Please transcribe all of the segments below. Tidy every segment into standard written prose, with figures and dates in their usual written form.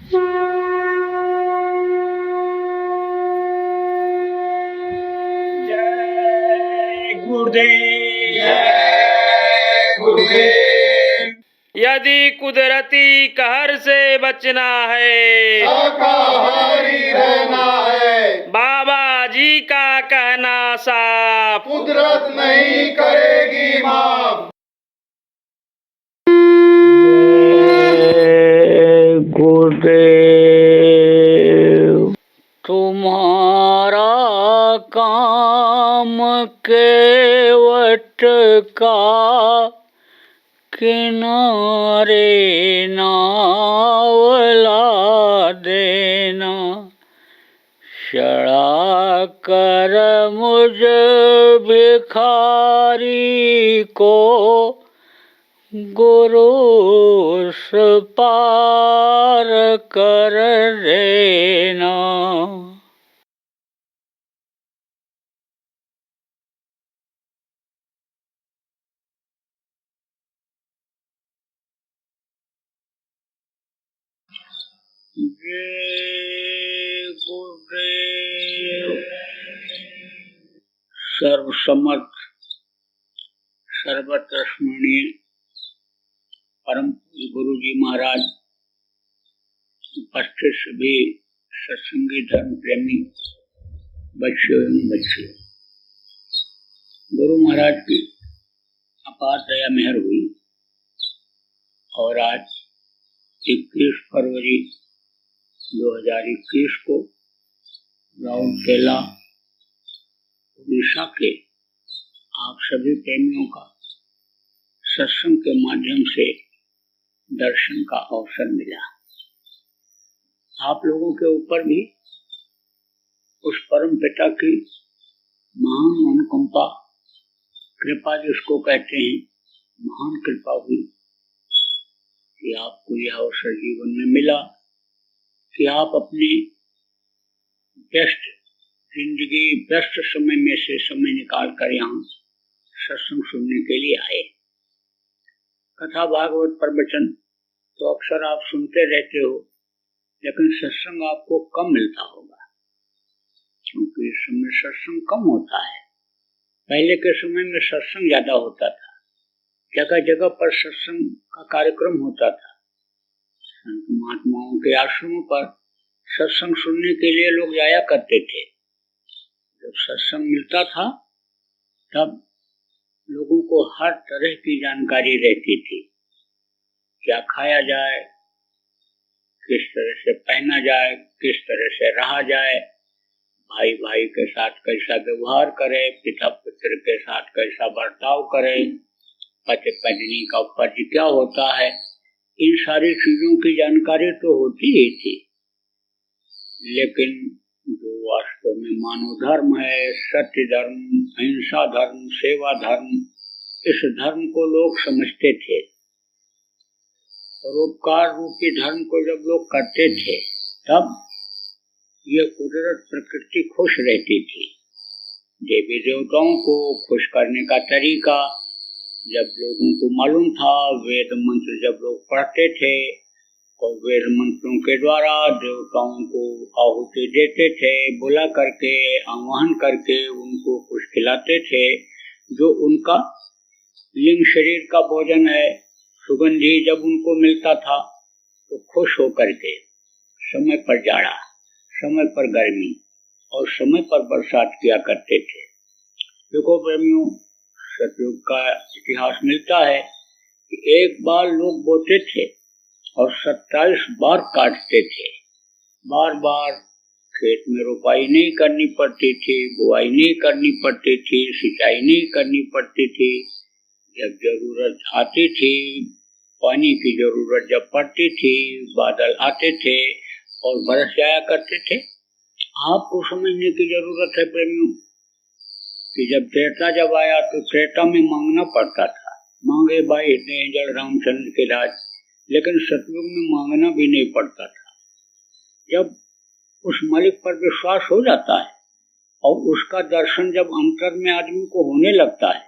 जय गुरुदेव, जय गुरुदेव। यदि कुदरती कहर से बचना है, शाकाहारी रहना है। बाबा जी का कहना साफ, कुदरत नहीं करेगी माफ। गुरुदेव। तुम्हारा काम केवट का किनारे नावला देना, चढ़ा कर मुझ भिखारी को गुरु पार कर देना। जय गुरुदेव। सर्वसमर्थ सर्वत्र स्मरणीय परम गुरु जी महाराज, उपस्थित सभी सत्संगी धर्म प्रेमी बच्चों एवं बच्चियों, गुरु महाराज की अपार दया मेहर हुई और आज 21 फरवरी 2021 को राउरकेला उड़ीसा के आप सभी प्रेमियों का सत्संग के माध्यम से दर्शन का अवसर मिला। आप लोगों के ऊपर भी उस परम पिता की महान अनुकंपा, कृपा जिसको कहते हैं, महान कृपा हुई कि आपको यह अवसर जीवन में मिला कि आप अपने व्यस्त जिंदगी, व्यस्त समय में से समय निकाल कर यहाँ सत्संग सुनने के लिए आए। कथा भागवत प्रवचन तो अक्सर आप सुनते रहते हो, लेकिन सत्संग आपको कम मिलता होगा, क्योंकि इस समय सत्संग कम होता है। पहले के समय में सत्संग ज्यादा होता था, जगह जगह पर सत्संग का कार्यक्रम होता था। संत महात्माओं के आश्रमों पर सत्संग सुनने के लिए लोग जाया करते थे। जब सत्संग मिलता था तब लोगों को हर तरह की जानकारी रहती थी, क्या खाया जाए, किस तरह से पहना जाए, किस तरह से रहा जाए, भाई भाई के साथ कैसा व्यवहार करे, पिता पुत्र के साथ कैसा बर्ताव करे, पति पत्नी का फर्ज क्या होता है, इन सारी चीजों की जानकारी तो होती ही थी। लेकिन जो वास्तव में मानव धर्म है, सत्य धर्म, अहिंसा धर्म, सेवा धर्म, इस धर्म को लोग समझते थे और उपकार रूपी धर्म को जब लोग करते थे तब ये कुदरत प्रकृति खुश रहती थी। देवी देवताओं को खुश करने का तरीका जब लोगों को मालूम था, वेद मंत्र जब लोग पढ़ते थे और वेद मंत्रों के द्वारा देवताओं को आहुति देते थे, बुला करके आह्वान करके उनको कुछ खिलाते थे, जो उनका लिंग शरीर का भोजन है, सुगंधी जब उनको मिलता था तो खुश होकर के समय पर जाड़ा, समय पर गर्मी और समय पर बरसात किया करते थे। देखो प्रेमियों, सतयुग का इतिहास मिलता है कि एक बार लोग बोते थे और 27 बार काटते थे। बार बार खेत में रुपाई नहीं करनी पड़ती थी, बुआई नहीं करनी पड़ती थी, सिंचाई नहीं करनी पड़ती थी। जब जरूरत आती थी, पानी की जरूरत जब पड़ती थी, बादल आते थे और बरस जाया करते थे। आपको समझने की जरूरत है प्रेमियों कि जब त्रेता जब आया तो त्रेता में मांगना पड़ता था, मांगे भाई इतने जल रामचंद्र के राज, लेकिन सतयुग में मांगना भी नहीं पड़ता था। जब उस मालिक पर विश्वास हो जाता है और उसका दर्शन जब अंतर में आदमी को होने लगता है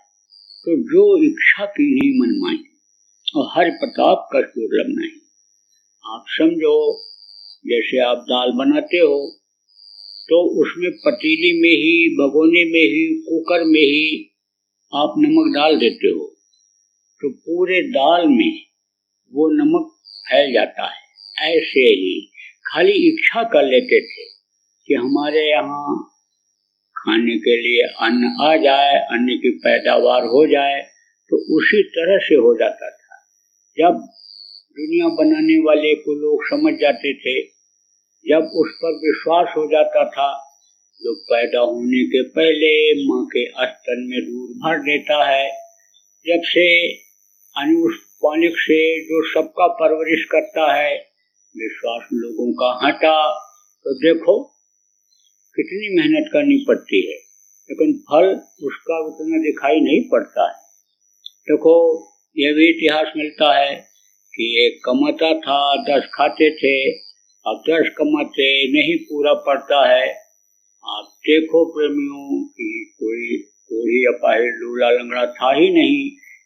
तो जो इच्छा की नहीं मनमाई और हरि प्रताप का दुर्लभ नहीं। आप समझो जैसे आप दाल बनाते हो तो उसमें पतीली में ही, भगोने में ही, कुकर में ही आप नमक डाल देते हो तो पूरे दाल में वो नमक फैल जाता है। ऐसे ही खाली इच्छा कर लेते थे कि हमारे यहाँ खाने के लिए अन्न आ जाए, अन्न की पैदावार हो जाए, तो उसी तरह से हो जाता था। जब दुनिया बनाने वाले को लोग समझ जाते थे, जब उस पर विश्वास हो जाता था, जो पैदा होने के पहले माँ के स्तन में दूध भर देता है, जब से अनुष्पानिक से जो सबका परवरिश करता है, विश्वास लोगों का हटा तो देखो कितनी मेहनत करनी पड़ती है, लेकिन फल उसका उतना दिखाई नहीं पड़ता है। देखो यह भी इतिहास मिलता है कि एक कमाता था, 10 खाते थे, अब 10 कमाते नहीं पूरा पड़ता है। आप देखो प्रेमियों कि कोई अपाहिज लूला लंगड़ा था ही नहीं।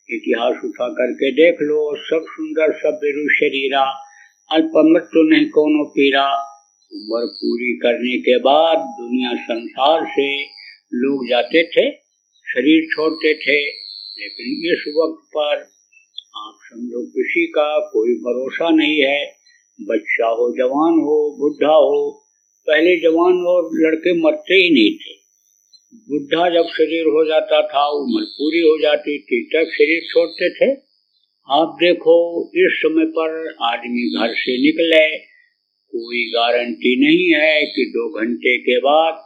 इतिहास उठा करके देख लो, सब सुंदर सब बेरु शरीरा, अल्पमृत तो नहीं कोनो पीरा। उम्र पूरी करने के बाद दुनिया संसार से लोग जाते थे, शरीर छोड़ते थे, लेकिन इस वक्त पर आप समझो किसी का कोई भरोसा नहीं है। बच्चा हो, जवान हो, बुढ़ा हो, पहले जवान और लड़के मरते ही नहीं थे। बुढ़ा जब शरीर हो जाता था, उम्र पूरी हो जाती थी, तब शरीर छोड़ते थे। आप देखो इस समय पर आदमी घर से निकले, कोई गारंटी नहीं है कि 2 घंटे के बाद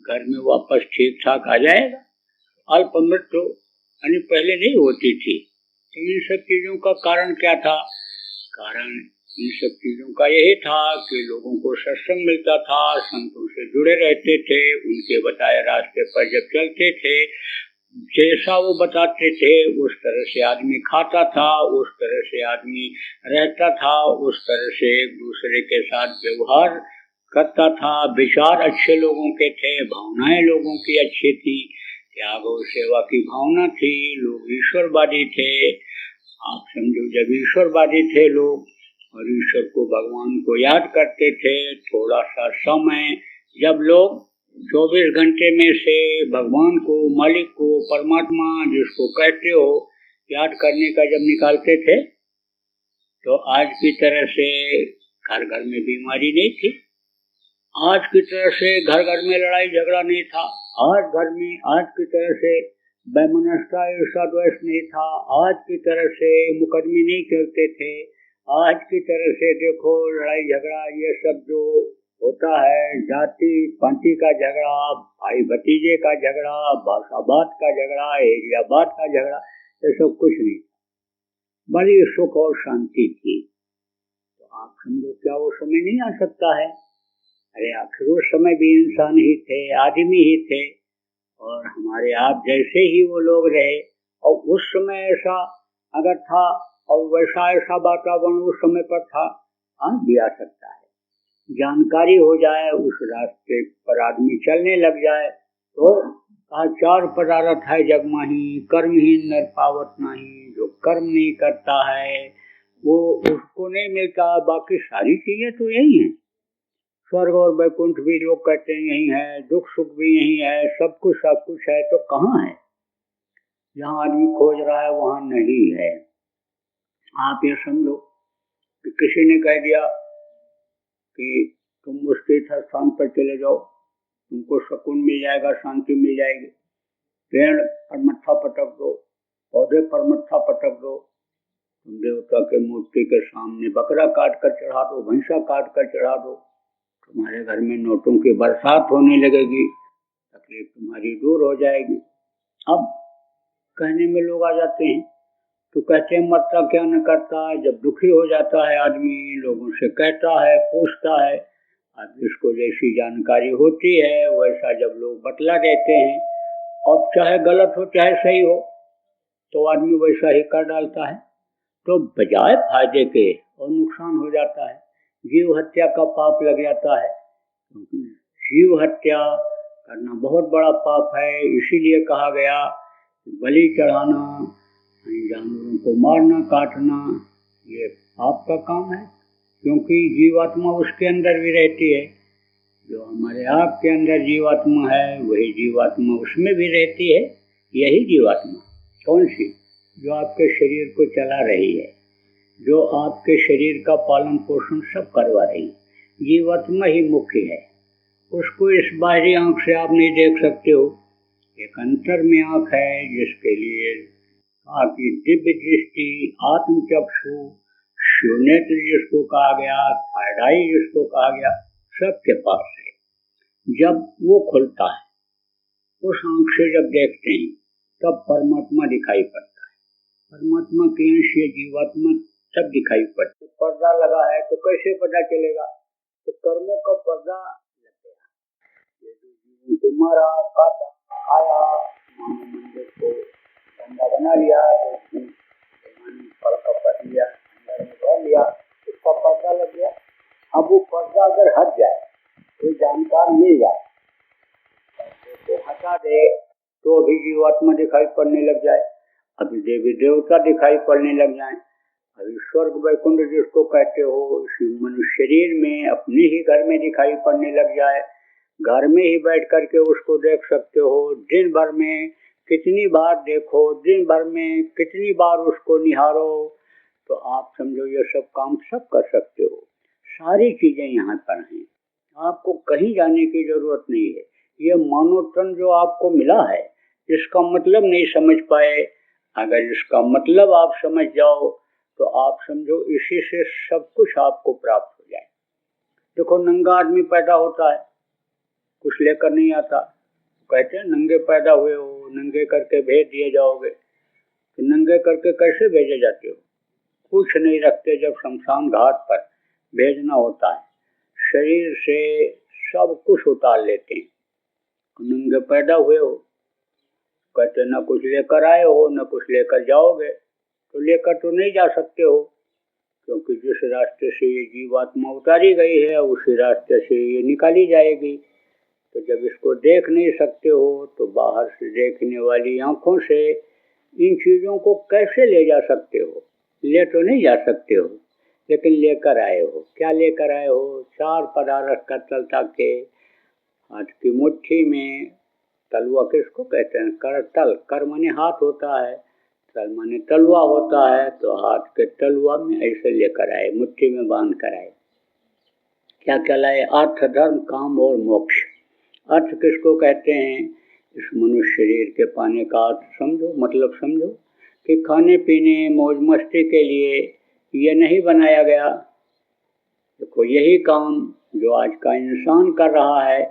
घर में वापस ठीक ठाक आ जाएगा। अल्प मृत्यु यानी पहले नहीं होती थी। तो इन सब चीजों का कारण क्या था? कारण इन सब चीजों का यही था कि लोगों को सत्संग मिलता था, संतों से जुड़े रहते थे, उनके बताए रास्ते पर जब चलते थे, जैसा वो बताते थे उस तरह से आदमी खाता था, उस तरह से आदमी रहता था, उस तरह से एक दूसरे के साथ व्यवहार करता था। विचार अच्छे लोगों के थे, भावनाएं लोगों की अच्छी थी, त्याग और सेवा की भावना थी, लोग ईश्वरवादी थे। आप समझो जब ईश्वरवादी थे लोग और ईश्वर को, भगवान को याद करते थे, थोड़ा सा समय जब लोग 24 घंटे में से भगवान को, मालिक को, परमात्मा जिसको कहते हो, याद करने का जब निकालते थे, तो आज की तरह से घर घर में बीमारी नहीं थी, आज की तरह से घर घर में लड़ाई झगड़ा नहीं था, आज की तरह से वैमनस्यता ईर्ष्या द्वेष नहीं था, आज की तरह से मुकदमे नहीं चलते थे, आज की तरह से देखो लड़ाई झगड़ा ये सब जो होता है, जाति पांति का झगड़ा, भाई भतीजे का झगड़ा, भाषावाद का झगड़ा, एरियावाद का झगड़ा, ये सब कुछ नहीं था। बड़ी सुख और शांति थी। तो आप समझो क्या वो समय नहीं आ सकता है? अरे आखिर उस समय भी इंसान ही थे, आदमी ही थे, और हमारे आप जैसे ही वो लोग रहे। और उस समय ऐसा अगर था और वैसा ऐसा वातावरण उस समय पर था, आज भी आ सकता है। जानकारी हो जाए, उस रास्ते पर आदमी चलने लग जाए, तो कहा 4 पदार्थ है जग माही, कर्महीन नर पावत नहीं। जो कर्म नहीं करता है वो उसको नहीं मिलता। बाकी सारी चीजें तो यही हैं, स्वर्ग और वैकुंठ भी लोग कहते हैं यही है, दुख सुख भी यही है, सब कुछ है, तो कहाँ है? जहाँ आदमी खोज रहा है वहाँ नहीं है। आप ये समझो कि किसी ने कह दिया कि तुम उस तीर्थ स्थान पर चले जाओ, तुमको सुकून मिल जाएगा, शांति मिल जाएगी। पेड़ पर मत्था पटक दो, पौधे पर मत्था पटक दो, तुम देवता के मूर्ति के सामने बकरा काट कर चढ़ा दो, भैंसा काट कर चढ़ा दो, तुम्हारे घर में नोटों की बरसात होने लगेगी, तकलीफ तुम्हारी दूर हो जाएगी। अब कहने में लोग आ जाते हैं तो कहते हैं मरता क्या न करता। जब दुखी हो जाता है आदमी, लोगों से कहता है, पूछता है, अब जिसको जैसी जानकारी होती है वैसा जब लोग बतला देते हैं, और चाहे गलत हो चाहे सही हो, तो आदमी वैसा ही कर डालता है। तो बजाय फायदे के और नुकसान हो जाता है। जीव हत्या का पाप लग जाता है, क्योंकि जीव हत्या करना बहुत बड़ा पाप है। इसीलिए कहा गया बलि चढ़ाना, जानवरों को मारना काटना, ये पाप का काम है। क्योंकि जीवात्मा उसके अंदर भी रहती है। जो हमारे आप के अंदर जीवात्मा है वही जीवात्मा उसमें भी रहती है। यही जीवात्मा कौन सी? जो आपके शरीर को चला रही है, जो आपके शरीर का पालन पोषण सब करवा रही है। जीवात्मा ही मुख्य है। उसको इस बाहरी आंख से आप नहीं देख सकते हो। एक अंतर में आंख है जिसके लिए आपकी दिव्य दृष्टि, आत्मचक्षु, शिवनेत्र जिसको कहा गया, थर्ड आई जिसको कहा गया, सबके पास है। जब वो खुलता है, उस आंख से जब देखते हैं तब परमात्मा दिखाई पड़ता है। परमात्मा के अंश ये जीवात्मा तब दिखाई पड़ता है। पर्दा लगा है तो कैसे पता चलेगा? तो कर्मों का पर्दा लग गया। ये जो जीवन को मारा, काटा, खाया, मानो मंदिर को गंदा बना लिया, फल का पट लिया, अंदर में भर लिया, उसका पर्दा लग गया। अब वो पर्दा अगर हट जाए, कोई जानकार मिल जाए तो हटा दे तो अभी जीवात्मा दिखाई पड़ने लग जाए, अभी देवी देवता दिखाई पड़ने लग जाए, अभी स्वर्ग वैकुंठ जिसको कहते हो मनुष्य शरीर में अपने ही घर में दिखाई पड़ने लग जाए। घर में ही बैठ करके उसको देख सकते हो। दिन भर में कितनी बार देखो, दिन भर में कितनी बार उसको निहारो, तो आप समझो ये सब काम सब कर सकते हो। सारी चीजें यहाँ पर हैं, आपको कहीं जाने की जरूरत नहीं है। ये मानव तन जो आपको मिला है, इसका मतलब नहीं समझ पाए। अगर इसका मतलब आप समझ जाओ तो आप समझो इसी से सब कुछ आपको प्राप्त हो जाए। देखो, नंगा आदमी पैदा होता है, कुछ लेकर नहीं आता, कहते हैं नंगे पैदा हुए हो, नंगे करके भेज दिए जाओगे। तो नंगे करके कैसे भेजे जाते हो? कुछ नहीं रखते। जब शमशान घाट पर भेजना होता है, शरीर से सब कुछ उतार लेते हैं। नंगे पैदा हुए हो, कहते न कुछ लेकर आए हो न कुछ लेकर जाओगे। तो लेकर तो नहीं जा सकते हो, क्योंकि जिस रास्ते से ये जीवात्मा उतारी गई है उसी रास्ते से ये निकाली जाएगी। तो जब इसको देख नहीं सकते हो तो बाहर से देखने वाली आंखों से इन चीजों को कैसे ले जा सकते हो? ले तो नहीं जा सकते हो, लेकिन लेकर आए हो। क्या लेकर आए हो? चार पदार्थ का तलता के हाथ की मुट्ठी में। तलवा किसको कहते हैं? करतल। कर माने हाथ होता है, तल माने तलवा होता है। तो हाथ के तलवा में ऐसे लेकर आए, मुट्ठी में बांध कर आए। क्या क्या लाए? अर्थ, धर्म, काम और मोक्ष। अर्थ किसको कहते हैं? इस मनुष्य शरीर के पाने का अर्थ समझो, मतलब समझो कि खाने पीने मौज मस्ती के लिए ये नहीं बनाया गया। देखो, यही काम जो आज का इंसान कर रहा है,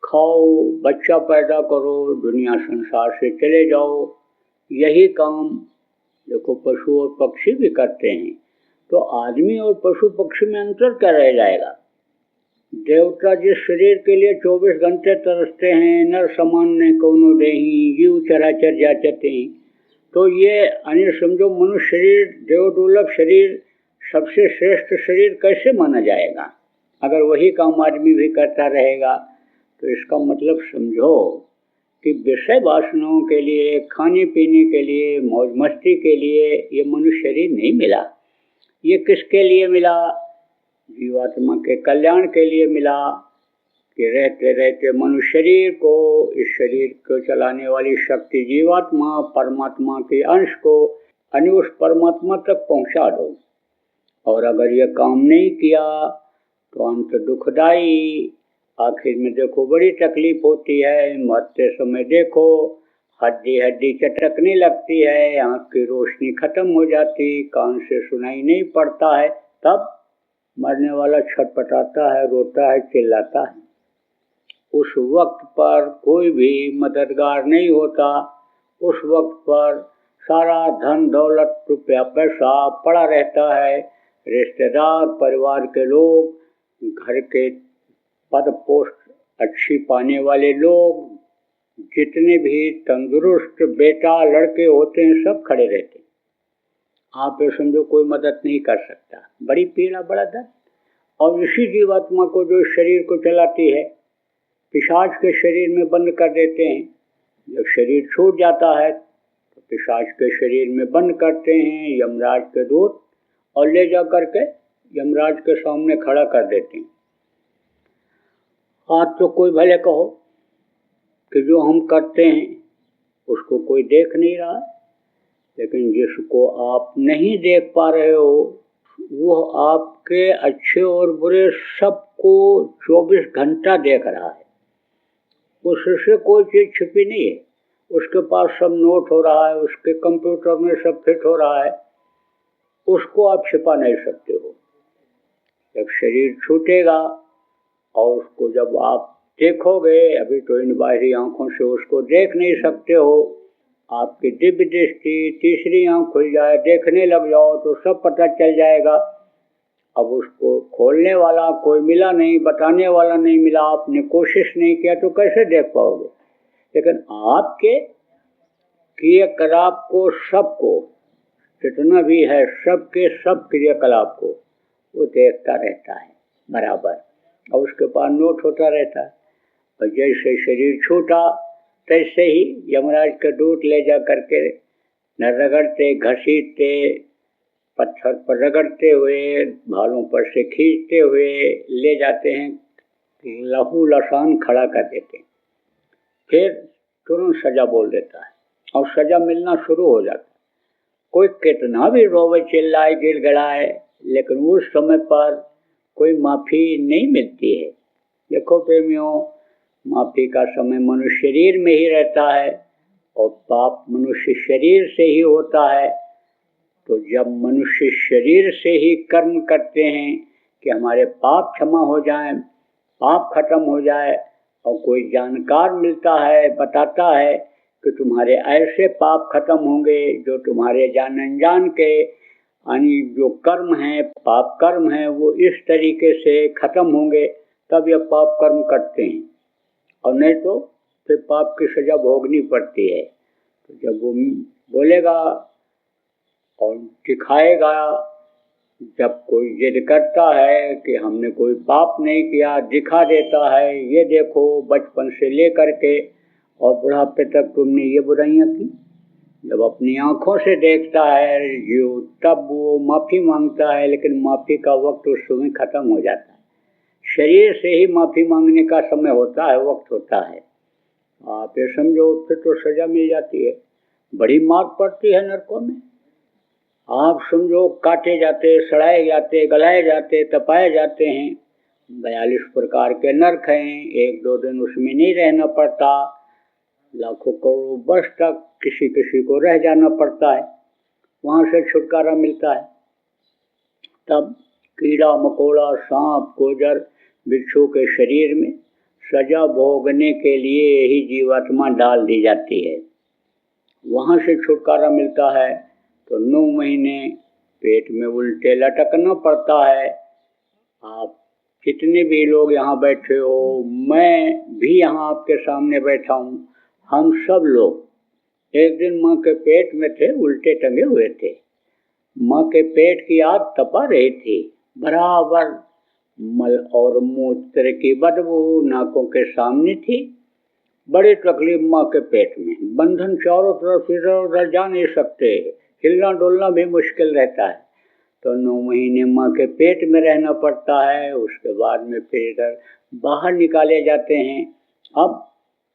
खाओ, बच्चा पैदा करो, दुनिया संसार से चले जाओ, यही काम देखो पशु और पक्षी भी करते हैं। तो आदमी और पशु पक्षी में अंतर क्या रह जाएगा? देवता जिस शरीर के लिए 24 घंटे तरसते हैं, नर समान ने कोनो देही, जीव चराचर जाचते हैं। तो ये अन्य समझो मनुष्य शरीर, देव दुर्लभ शरीर, सबसे श्रेष्ठ शरीर कैसे माना जाएगा? अगर वही काम आदमी भी करता रहेगा तो इसका मतलब समझो कि विषय वासनाओं के लिए, खाने पीने के लिए, मौज मस्ती के लिए ये मनुष्य शरीर नहीं मिला। ये किसके लिए मिला? जीवात्मा के कल्याण के लिए मिला। कि रहते रहते मनुष्य शरीर को, इस शरीर को चलाने वाली शक्ति जीवात्मा परमात्मा के अंश को उस परमात्मा तक पहुंचा दो। और अगर ये काम नहीं किया तो अंत दुखदाई। आखिर में देखो बड़ी तकलीफ होती है। मरते समय देखो हड्डी हड्डी चटकने लगती है, आँख की रोशनी खत्म हो जाती, कान से सुनाई नहीं पड़ता है। तब मरने वाला छटपटाता है, रोता है, चिल्लाता है। उस वक्त पर कोई भी मददगार नहीं होता। उस वक्त पर सारा धन दौलत रुपया पैसा पड़ा रहता है। रिश्तेदार, परिवार के लोग, घर के पद पोस्ट अच्छी पाने वाले लोग, जितने भी तंदुरुस्त बेटा लड़के होते हैं सब खड़े रहते हैं। आप ये समझो कोई मदद नहीं कर सकता। बड़ी पीड़ा, बड़ा दर्द। और इसी जीवात्मा को जो शरीर को चलाती है, पिशाच के शरीर में बंद कर देते हैं। जब शरीर छूट जाता है तो पिशाच के शरीर में बंद करते हैं यमराज के दूत, और ले जा करके यमराज के सामने खड़ा कर देते हैं। आज तो कोई भले कहो कि जो हम करते हैं उसको कोई देख नहीं रहा, लेकिन जिसको आप नहीं देख पा रहे हो वो आपके अच्छे और बुरे सबको 24 घंटा देख रहा है। उससे कोई चीज छिपी नहीं है, उसके पास सब नोट हो रहा है, उसके कंप्यूटर में सब फिट हो रहा है, उसको आप छिपा नहीं सकते हो। जब शरीर छूटेगा और उसको जब आप देखोगे, अभी तो इन बाहरी आंखों से उसको देख नहीं सकते हो, आपकी दिव्य दृष्टि तीसरी आंख खुल जाए, देखने लग जाओ तो सब पता चल जाएगा। अब उसको खोलने वाला कोई मिला नहीं, बताने वाला नहीं मिला, आपने कोशिश नहीं किया तो कैसे देख पाओगे। लेकिन आपके क्रियाकलाप को, सबको जितना भी है, सबके सब क्रियाकलाप को वो देखता रहता है बराबर, और उसके पास नोट होता रहता है। और जैसे शरीर छूटा तैसे ही यमराज का दूत ले जा करके न रगड़ते घसीटते, पत्थर पर रगड़ते हुए, भालों पर से खींचते हुए ले जाते हैं, लहू लसान खड़ा कर देते हैं। फिर तुरंत सजा बोल देता है और सजा मिलना शुरू हो जाता है। कोई कितना भी रोवे चिल्लाए गिड़गिड़ाए, लेकिन उस समय पर कोई माफी नहीं मिलती है। देखो प्रेमियों, माफी का समय मनुष्य शरीर में ही रहता है और पाप मनुष्य शरीर से ही होता है। तो जब मनुष्य शरीर से ही कर्म करते हैं कि हमारे पाप क्षमा हो जाएं, पाप खत्म हो जाए, और कोई जानकार मिलता है, बताता है कि तुम्हारे ऐसे पाप खत्म होंगे जो तुम्हारे जान अनजान के यानी जो कर्म हैं, पाप कर्म हैं, वो इस तरीके से खत्म होंगे, तब यह पाप कर्म करते हैं, और नहीं तो फिर पाप की सजा भोगनी पड़ती है। तो जब वो बोलेगा और दिखाएगा, जब कोई जिद करता है कि हमने कोई पाप नहीं किया, दिखा देता है, ये देखो बचपन से लेकर के और बुढ़ापे तक तुमने ये बुराइयां की, जब अपनी आंखों से देखता है जीव, तब वो माफी मांगता है, लेकिन माफी का वक्त उस समय खत्म हो जाता है। शरीर से ही माफी मांगने का समय होता है, वक्त होता है। आप ये समझो, फिर तो सजा मिल जाती है, बड़ी मार पड़ती है नरकों में। आप समझो, काटे जाते, सड़ाए जाते, गलाए जाते, तपाए जाते हैं। 42 प्रकार के नरक हैं, 1-2 दिन उसमें नहीं रहना पड़ता, लाखों करोड़ों वर्ष तक किसी किसी को रह जाना पड़ता है, वहां से छुटकारा मिलता है। तब कीड़ा मकोड़ा, सांप गोजर बिच्छू के शरीर में सजा भोगने के लिए ही जीवात्मा डाल दी जाती है, वहां से छुटकारा मिलता है। तो 9 महीने पेट में उल्टे लटकना पड़ता है। आप जितने भी लोग यहाँ बैठे हो, मैं भी यहाँ आपके सामने बैठा हूँ, हम सब लोग एक दिन माँ के पेट में थे, उल्टे टंगे हुए थे। माँ के पेट की आग तपा रही थी, बराबर मल और मूत्र की बदबू नाकों के सामने थी। बड़ी तकलीफ माँ के पेट में, बंधन चारों तरफ इधर उधर जा नहीं सकते, हिलना डुलना भी मुश्किल रहता है। तो 9 महीने माँ के पेट में रहना पड़ता है। उसके बाद में फिर इधर बाहर निकाले जाते हैं। अब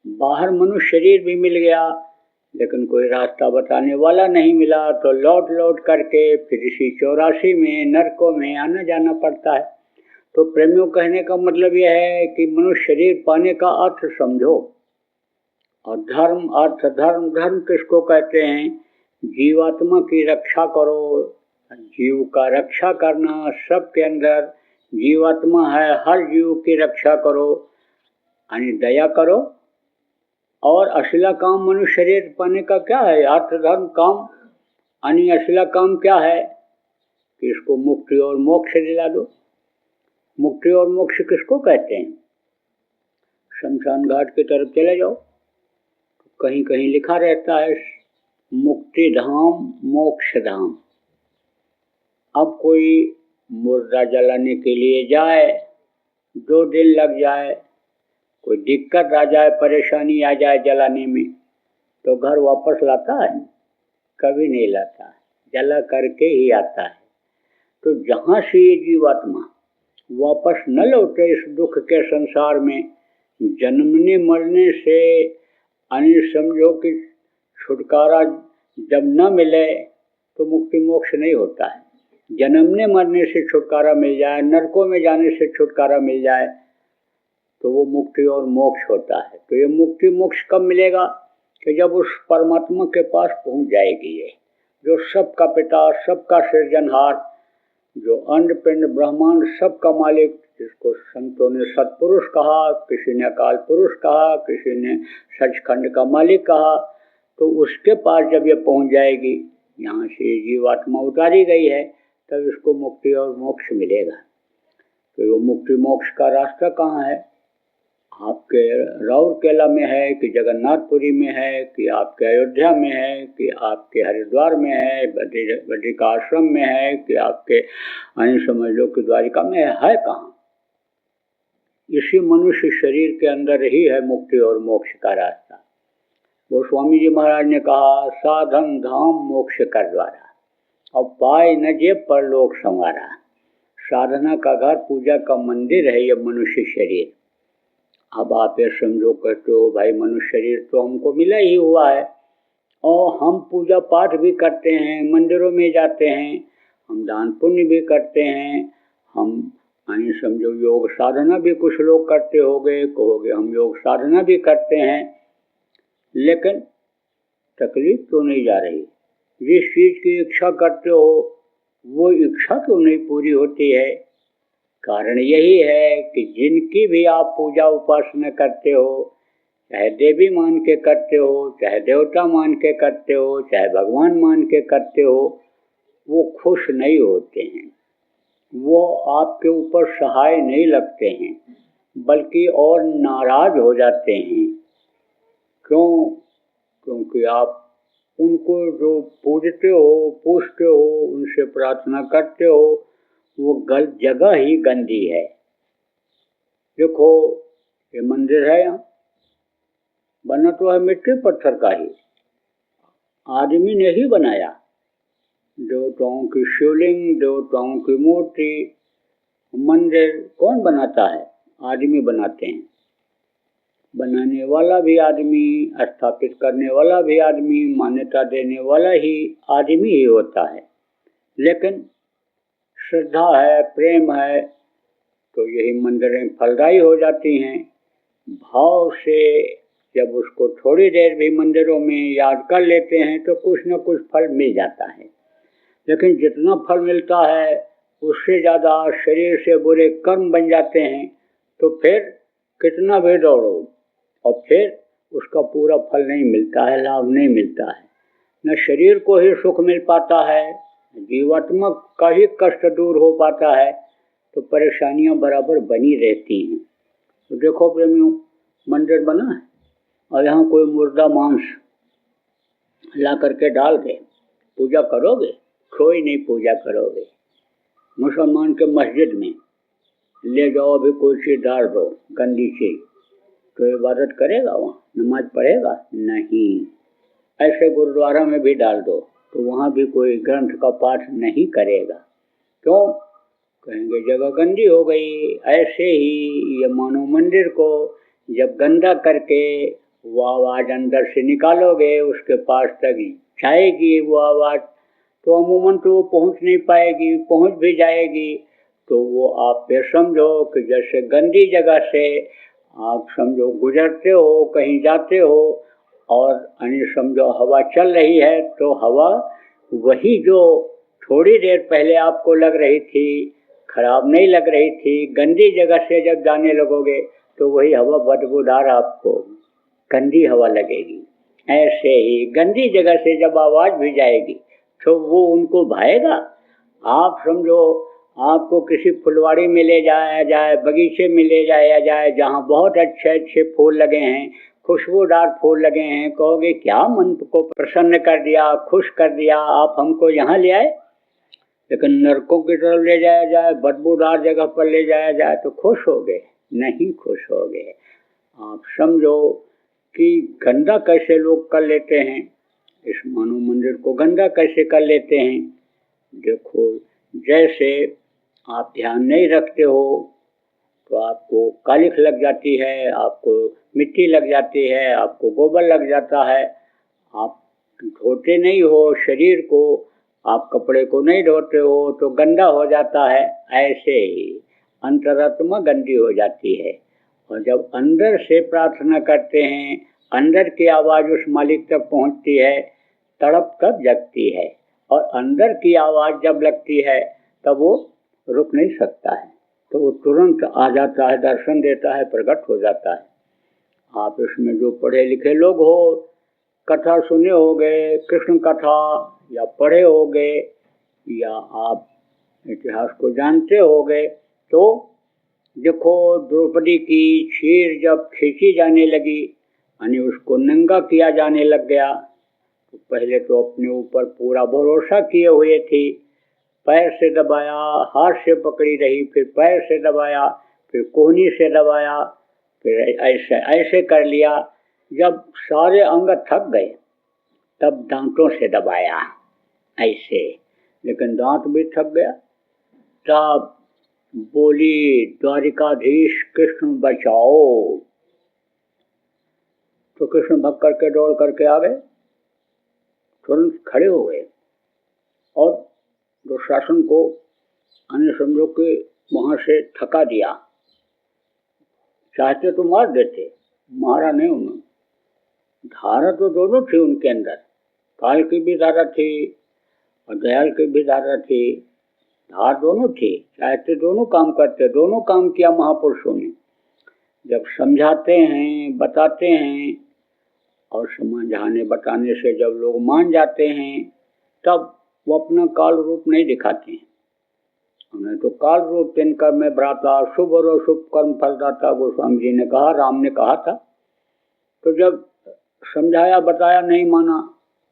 बाहर मनुष्य शरीर भी मिल गया, लेकिन कोई रास्ता बताने वाला नहीं मिला, तो लौट लौट करके फिर इसी 84 में नरकों में आना जाना पड़ता है। तो प्रेमियों, कहने का मतलब यह है कि मनुष्य शरीर पाने का अर्थ समझो। और धर्म, अर्थ, धर्म, धर्म किसको कहते हैं? जीवात्मा की रक्षा करो, जीव का रक्षा करना, सबके अंदर जीवात्मा है, हर जीव की रक्षा करो, यानी दया करो। और असला काम मनुष्य शरीर पाने का क्या है? अर्थ धर्म काम, यानी असला काम क्या है कि इसको मुक्ति और मोक्ष दिला दो। मुक्ति और मोक्ष किसको कहते हैं? शमशान घाट की तरफ चले जाओ, कहीं कहीं लिखा रहता है मुक्ति धाम मोक्ष धाम। अब कोई मुर्दा जलाने के लिए जाए, 2 दिन लग जाए, कोई दिक्कत आ जाए, परेशानी आ जाए जलाने में, तो घर वापस लाता है? कभी नहीं लाता है, जला करके ही आता है। तो जहाँ से ये जीवात्मा वापस न लौटे इस दुख के संसार में, जन्मने मरने से अन्य समझो कि छुटकारा जब न मिले तो मुक्ति मोक्ष नहीं होता है। जन्मने मरने से छुटकारा मिल जाए, नरकों में जाने से छुटकारा मिल जाए तो वो मुक्ति और मोक्ष होता है। तो ये मुक्ति मोक्ष कब मिलेगा? कि जब उस परमात्मा के पास पहुंच जाएगी ये, जो सबका पिता, सबका सृजनहार, जो अन्न पिंड ब्रह्मांड सबका मालिक, जिसको संतों ने सत्पुरुष कहा, किसी ने अकाल पुरुष कहा, किसी ने सचखंड का मालिक कहा, तो उसके पास जब ये पहुंच जाएगी, यहाँ से जीवात्मा उतारी गई है, तब इसको मुक्ति और मोक्ष मिलेगा। तो वो मुक्ति मोक्ष का रास्ता कहाँ है? आपके राउरकेला में है कि जगन्नाथपुरी में है कि आपके अयोध्या में है कि आपके हरिद्वार में है, बद्रिका आश्रम में है कि आपके अन्य समझ लो कि द्वारिका में है कहाँ? इसी मनुष्य शरीर के अंदर ही है मुक्ति और मोक्ष का रास्ता। वो स्वामी जी महाराज ने कहा, साधन धाम मोक्ष कर द्वारा, अब पाए न जेब पर लोक संवारा। साधना का घर, पूजा का मंदिर है ये मनुष्य शरीर। अब आप ये समझो कहते हो भाई मनुष्य शरीर तो हमको मिला ही हुआ है, और हम पूजा पाठ भी करते हैं, मंदिरों में जाते हैं, हम दान पुण्य भी करते हैं, हम यानी समझो योग साधना भी कुछ लोग करते होंगे, कहोगे हम योग साधना भी करते हैं, लेकिन तकलीफ क्यों नहीं जा रही? जिस चीज की इच्छा करते हो वो इच्छा क्यों नहीं पूरी होती है? कारण यही है कि जिनकी भी आप पूजा उपासना करते हो, चाहे देवी मान के करते हो, चाहे देवता मान के करते हो, चाहे भगवान मान के करते हो, वो खुश नहीं होते हैं, वो आपके ऊपर सहाय नहीं लगते हैं, बल्कि और नाराज हो जाते हैं। क्यों? क्योंकि आप उनको जो पूजते हो, पूछते हो, उनसे प्रार्थना करते हो, वो जगह ही गंदी है। देखो ये मंदिर है, यहाँ बना तो है मिट्टी पत्थर का ही, आदमी ने ही बनाया। देवताओं की शिवलिंग, देवताओं की मूर्ति, मंदिर कौन बनाता है? आदमी बनाते हैं। बनाने वाला भी आदमी, स्थापित करने वाला भी आदमी, मान्यता देने वाला ही आदमी ही होता है। लेकिन श्रद्धा है, प्रेम है, तो यही मंदिरें फलदायी हो जाती हैं। भाव से जब उसको थोड़ी देर भी मंदिरों में याद कर लेते हैं तो कुछ न कुछ फल मिल जाता है। लेकिन जितना फल मिलता है उससे ज़्यादा शरीर से बुरे कर्म बन जाते हैं, तो फिर कितना भी दौड़ो और फिर उसका पूरा फल नहीं मिलता है, लाभ नहीं मिलता है। न शरीर को ही सुख मिल पाता है, जीवात्मा का ही कष्ट दूर हो पाता है, तो परेशानियां बराबर बनी रहती हैं। तो देखो प्रेमियों, मंदिर बना है और यहाँ कोई मुर्दा मांस ला करके डाल दे, पूजा करोगे? कोई नहीं पूजा करोगे। मुसलमान के मस्जिद में ले जाओ, अभी कोई चीज डाल दो गंदी चीज, तो इबादत करेगा? वहाँ नमाज पढ़ेगा? नहीं। ऐसे गुरुद्वारा में भी डाल दो तो वहाँ भी कोई ग्रंथ का पाठ नहीं करेगा। क्यों? कहेंगे जगह गंदी हो गई। ऐसे ही ये मानो मंदिर को जब गंदा करके वो आवाज़ अंदर से निकालोगे, उसके पास तक जाएगी वो आवाज़, तो अमूमन तो वो पहुँच नहीं पाएगी, पहुँच भी जाएगी तो वो आप ये समझो कि जैसे गंदी जगह से आप समझो गुजरते हो, कहीं जाते हो और समझो हवा चल रही है, तो हवा वही जो थोड़ी देर पहले आपको लग रही थी, खराब नहीं लग रही थी, गंदी जगह से जब जाने लगोगे तो वही हवा बदबूदार आपको गंदी हवा लगेगी। ऐसे ही गंदी जगह से जब आवाज़ भी जाएगी तो वो उनको भाएगा। आप समझो आपको किसी फुलवाड़ी में ले जाया जाए, बगीचे में ले जाया जाए जहाँ बहुत अच्छे अच्छे फूल लगे हैं, खुशबूदार फूल लगे हैं, कहोगे क्या मन को प्रसन्न कर दिया, खुश कर दिया, आप हमको यहाँ ले आए। लेकिन नरकों की तरफ ले जाया जाए, बदबूदार जगह पर ले जाया जाए तो खुश हो गए? नहीं खुश हो गए। आप समझो कि गंदा कैसे लोग कर लेते हैं, इस मानव मंदिर को गंदा कैसे कर लेते हैं। देखो जैसे आप ध्यान नहीं रखते हो तो आपको कालिख लग जाती है, आपको मिट्टी लग जाती है, आपको गोबर लग जाता है। आप धोते नहीं हो शरीर को, आप कपड़े को नहीं धोते हो तो गंदा हो जाता है। ऐसे ही अंतरात्मा गंदी हो जाती है। और जब अंदर से प्रार्थना करते हैं, अंदर की आवाज़ उस मालिक तक पहुंचती है, तड़प तब जगती है। और अंदर की आवाज़ जब लगती है तब वो रुक नहीं सकता है, तो वो तुरंत आ जाता है, दर्शन देता है, प्रकट हो जाता है। आप इसमें जो पढ़े लिखे लोग हो, कथा सुने होगे, कृष्ण कथा या पढ़े होगे, या आप इतिहास को जानते होगे, तो देखो द्रौपदी की शीर जब खींची जाने लगी, यानी उसको नंगा किया जाने लग गया, तो पहले तो अपने ऊपर पूरा भरोसा किए हुए थी, पैर से दबाया, हाथ से पकड़ी रही, फिर पैर से दबाया, फिर कोहनी से दबाया, फिर ऐसे ऐसे कर लिया। जब सारे अंग थक गए तब दांतों से दबाया ऐसे, लेकिन दांत भी थक गया। तब बोली, द्वारिकाधीश कृष्ण बचाओ। तो कृष्ण भग करके दौड़ करके आ गए, तुरंत खड़े हो गए और दुशासन को अन्य समझो कि वहां से थका दिया। चाहते तो मार देते, मारा नहीं उन्होंने। धारा तो दोनों थी उनके अंदर, काल की भी धारा थी और दयाल की भी धारा थी। धार दोनों थी, चाहते दोनों काम करते, दोनों काम किया महापुरुषों ने। जब समझाते हैं, बताते हैं, और समझाने बताने से जब लोग मान जाते हैं, तब वो अपना काल रूप नहीं दिखाते हैं। उन्हें तो काल रूप तीन कर्म में भ्राता, शुभ और अशुभ कर्म फलदाता, गोस्वामी जी ने कहा, राम ने कहा था। तो जब समझाया बताया नहीं माना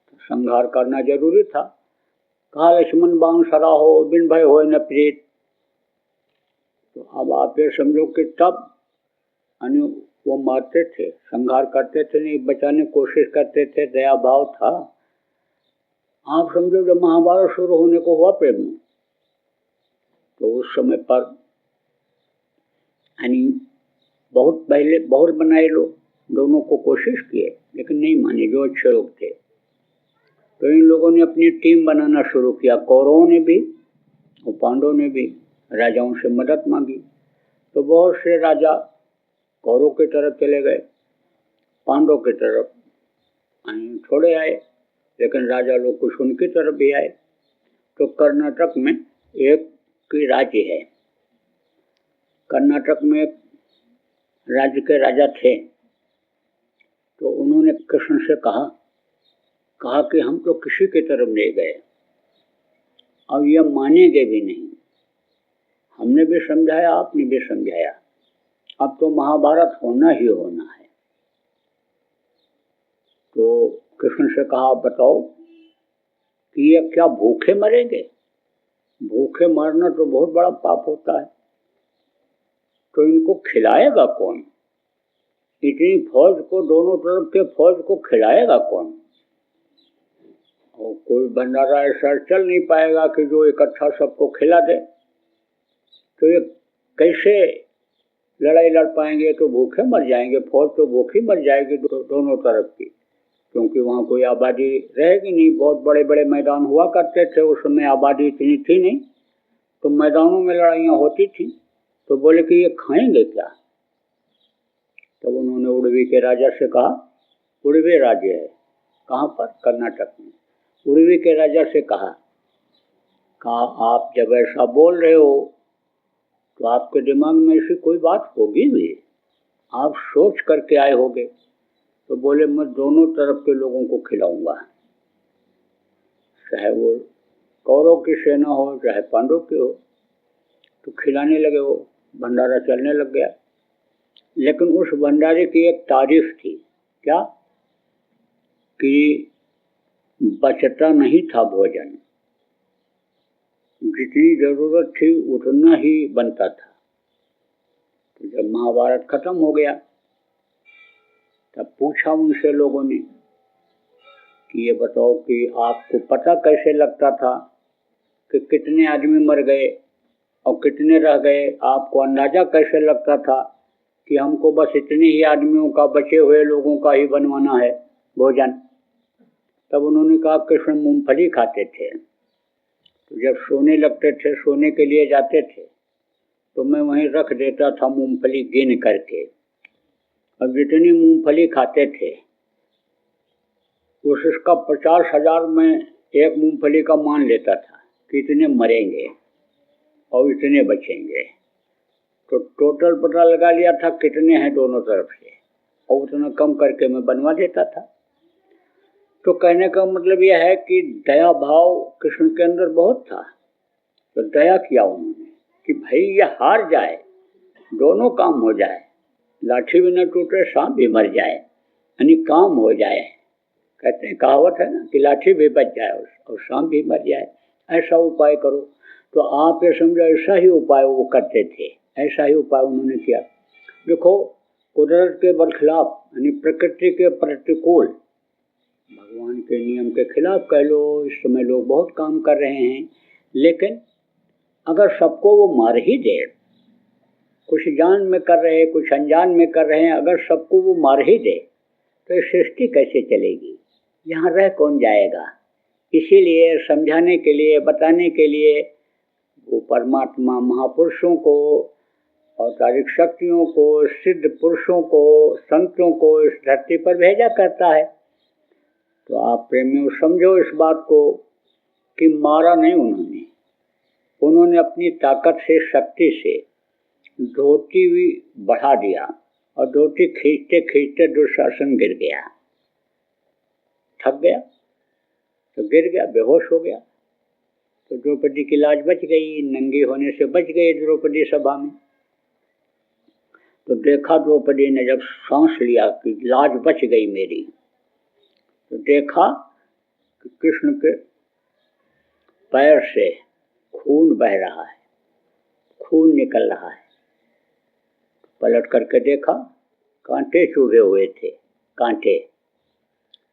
तो संहार करना जरूरी था। कहा, लक्ष्मण बाण सरा हो, बिन भय हो न प्रीत। तो अब आप ये समझो कि तब वो मारते थे, संहार करते थे नहीं, बचाने की कोशिश करते थे, दया भाव था। आप समझो जब महाभारत शुरू होने को हुआ प्रेम में, तो उस समय पर यानी बहुत पहले बहुत बनाए लोग, दोनों को कोशिश किए लेकिन नहीं माने जो अच्छे लोग थे। तो इन लोगों ने अपनी टीम बनाना शुरू किया, कौरवों ने भी और पांडवों ने भी राजाओं से मदद मांगी। तो बहुत से राजा कौरव की तरफ चले गए, पांडव की तरफ थोड़े आए, लेकिन राजा लोग कुछ उनकी तरफ भी आए। तो कर्नाटक में एक की राज्य है, कर्नाटक में राज्य के राजा थे। तो उन्होंने कृष्ण से कहा कि हम तो किसी की तरफ नहीं गए, अब ये मानेंगे भी नहीं। हमने भी समझाया, आपने भी समझाया, अब तो महाभारत होना ही होना है। तो कृष्ण से कहा, बताओ कि ये क्या भूखे मरेंगे? भूखे मरना तो बहुत बड़ा पाप होता है, तो इनको खिलाएगा कौन? इतनी फौज को, दोनों तरफ के फौज को खिलाएगा कौन? और कोई भंडारा ऐसा चल नहीं पाएगा कि जो इकट्ठा सबको खिला दे। तो ये कैसे लड़ाई लड़ पाएंगे? तो भूखे मर जाएंगे, फौज तो भूखी मर जाएगी दोनों तरफ की, क्योंकि वहाँ कोई आबादी रहेगी नहीं। बहुत बड़े बड़े मैदान हुआ करते थे उस समय, आबादी इतनी थी नहीं, तो मैदानों में लड़ाइयाँ होती थी। तो बोले कि ये खाएंगे क्या? तब तो उन्होंने उड़वी के राजा से कहा, उड़वी राज्य है कहाँ पर? कर्नाटक में। उड़वी के राजा से कहा आप जब ऐसा बोल रहे हो तो आपके दिमाग में ऐसी कोई बात होगी भी, आप सोच करके आए होगे। तो बोले, मैं दोनों तरफ के लोगों को खिलाऊंगा, चाहे वो कौरव की सेना हो चाहे पांडव की हो। तो खिलाने लगे, वो भंडारा चलने लग गया। लेकिन उस भंडारे की एक तारीफ थी, क्या कि बचता नहीं था भोजन, जितनी जरूरत थी उतना ही बनता था। तो जब महाभारत खत्म हो गया तब पूछा उनसे लोगों ने कि ये बताओ कि आपको पता कैसे लगता था कि कितने आदमी मर गए और कितने रह गए, आपको अंदाजा कैसे लगता था कि हमको बस इतने ही आदमियों का, बचे हुए लोगों का ही बनवाना है भोजन। तब उन्होंने कहा कृष्ण मूंगफली खाते थे, तो जब सोने लगते थे, सोने के लिए जाते थे, तो मैं वहीं रख देता था मूंगफली गिन करके। अब जितनी मूंगफली खाते थे उसका 50,000 में एक मूंगफली का मान लेता था कि इतने मरेंगे और इतने बचेंगे। तो टोटल पता लगा लिया था कितने हैं दोनों तरफ से, और उतना कम करके मैं बनवा देता था। तो कहने का मतलब यह है कि दया भाव कृष्ण के अंदर बहुत था। तो दया किया उन्होंने कि भाई ये हार जाए, दोनों काम हो जाए, लाठी भी न टूटे, सांप भी मर जाए, यानी काम हो जाए। कहते हैं, कहावत है ना कि लाठी भी बच जाए और सांप भी मर जाए, ऐसा उपाय करो। तो आप ये समझो ऐसा ही उपाय वो करते थे, ऐसा ही उपाय उन्होंने किया। देखो, कुदरत के बरखिलाफ यानी प्रकृति के प्रतिकूल, भगवान के नियम के खिलाफ कह लो, इस समय लोग बहुत काम कर रहे हैं, लेकिन अगर सबको वो मार ही दे, कुछ जान में कर रहे, कुछ अनजान में कर रहे हैं, अगर सबको वो मार ही दे तो ये सृष्टि कैसे चलेगी, यहाँ रह कौन जाएगा। इसीलिए समझाने के लिए, बताने के लिए वो परमात्मा महापुरुषों को, औतारिक शक्तियों को, सिद्ध पुरुषों को, संतों को इस धरती पर भेजा करता है। तो आप प्रेमियों समझो इस बात को कि मारा नहीं उन्होंने अपनी ताकत से, शक्ति से धोती भी बढ़ा दिया, और धोती खींचते खींचते दुशासन गिर गया, थक गया, तो गिर गया, बेहोश हो गया। तो द्रौपदी की लाज बच गई, नंगी होने से बच गई द्रौपदी सभा में। तो देखा द्रौपदी ने, जब सांस लिया कि लाज बच गई मेरी, तो देखा कि कृष्ण के पैर से खून बह रहा है, खून निकल रहा है। पलट करके देखा, कांटे चुभे हुए थे, कांटे।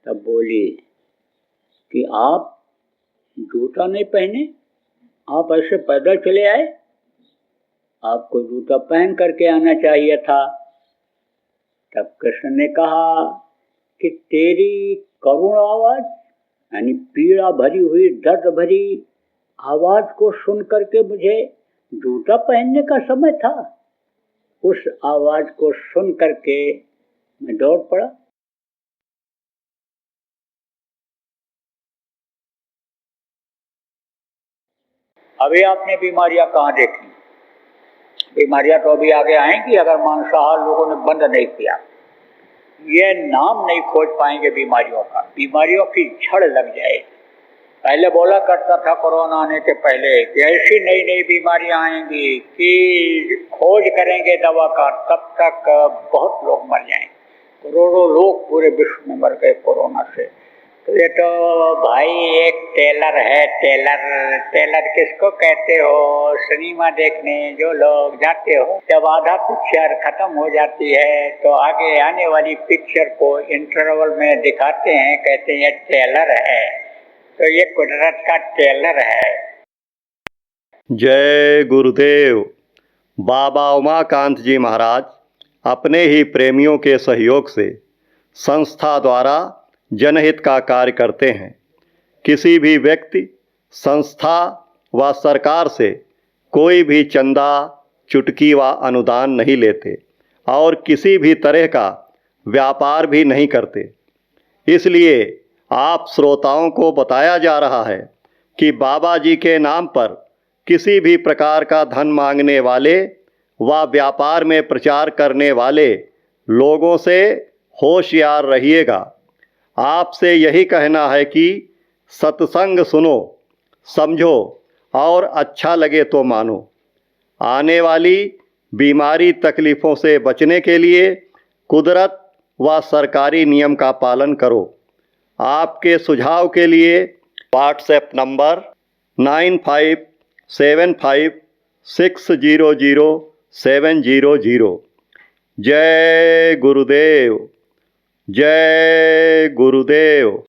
तब बोली कि आप जूता नहीं पहने, आप ऐसे पैदल चले आए, आपको जूता पहन करके आना चाहिए था। तब कृष्ण ने कहा कि तेरी करुण आवाज, यानी पीड़ा भरी हुई, दर्द भरी आवाज को सुन करके मुझे जूता पहनने का समय था। उस आवाज को सुन करके मैं दौड़ पड़ा। अभी आपने बीमारियां कहाँ देखी? बीमारियां तो अभी आगे आएंगी अगर मांसाहार लोगों ने बंद नहीं किया। ये नाम नहीं खोज पाएंगे बीमारियों का, बीमारियों की झड़ लग जाएगी। पहले बोला करता था कोरोना आने के पहले कि ऐसी नई नई बीमारियां आएंगी कि खोज करेंगे दवा का, तब तक बहुत लोग मर जाएंगे। करोड़ों लोग पूरे विश्व में मर गए कोरोना से। तो ये तो भाई एक टेलर है, टेलर किसको कहते हो? सिनेमा देखने जो लोग जाते हो, जब आधा पिक्चर खत्म हो जाती है तो आगे आने वाली पिक्चर को इंटरवल में दिखाते हैं, कहते हैं ये टेलर है। तो ये कुदरत का टेलर है। जय गुरुदेव। बाबा उमाकांत जी महाराज अपने ही प्रेमियों के सहयोग से संस्था द्वारा जनहित का कार्य करते हैं। किसी भी व्यक्ति, संस्था व सरकार से कोई भी चंदा, चुटकी व अनुदान नहीं लेते और किसी भी तरह का व्यापार भी नहीं करते। इसलिए आप श्रोताओं को बताया जा रहा है कि बाबा जी के नाम पर किसी भी प्रकार का धन मांगने वाले व व्यापार में प्रचार करने वाले लोगों से होशियार रहिएगा। आपसे यही कहना है कि सत्संग सुनो, समझो और अच्छा लगे तो मानो। आने वाली बीमारी तकलीफ़ों से बचने के लिए कुदरत व सरकारी नियम का पालन करो। आपके सुझाव के लिए व्हाट्सएप नंबर 9575600700। जय गुरुदेव, जय गुरुदेव।